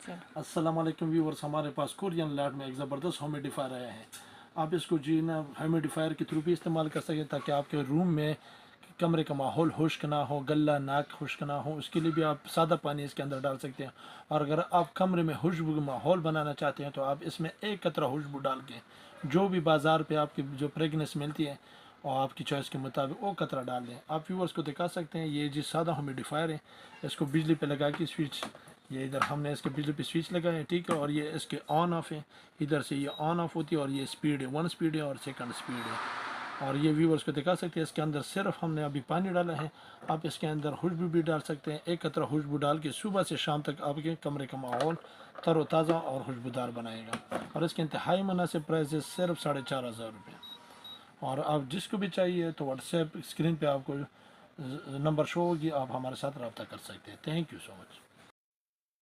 अस्सलाम वालेकुम व्यूअर्स, हमारे पास कोरियन लैब में एक ज़बरदस्त ह्यूमिडिफायर आया है। आप इसको जी ना ह्यूमिडिफायर के थ्रू भी इस्तेमाल कर सकते हैं ताकि आपके रूम में कमरे का माहौल खुश्क ना हो, गला नाक खुश्क ना हो। उसके लिए भी आप सादा पानी इसके अंदर डाल सकते हैं। और अगर आप कमरे में खुशबू माहौल बनाना चाहते हैं तो आप इसमें एक कतरा खुशबू डाल के जो भी बाज़ार पे आपकी जो फ्रेगनेंस मिलती है और आपकी चॉइस के मुताबिक वो कतरा डाल दें। आप व्यूअर्स को दिखा सकते हैं, ये जी सादा ह्यूमिडिफायर है। इसको बिजली पे लगा के स्विच, ये इधर हमने इसके बिजली पे स्विच लगाए हैं, ठीक है। और ये इसके ऑन ऑफ है, इधर से ये ऑन ऑफ होती है। और ये स्पीड है, 1 स्पीड है और 2 स्पीड है। और ये व्यूअर्स को दिखा सकते हैं, इसके अंदर सिर्फ हमने अभी पानी डाला है। आप इसके अंदर खुशबू भी डाल सकते हैं। एक कतरा खुशबू डाल के सुबह से शाम तक आपके कमरे का माहौल तरोताज़ा और खुशबूदार बनाएगा। और इसके इंतहाई मुनासिब प्राइस है, सिर्फ 4,500 रुपये। और आप जिसको भी चाहिए तो व्हाट्सएप स्क्रीन पे आपको नंबर शो होगी, आप हमारे साथ रब्ता कर सकते हैं। Thank you so much.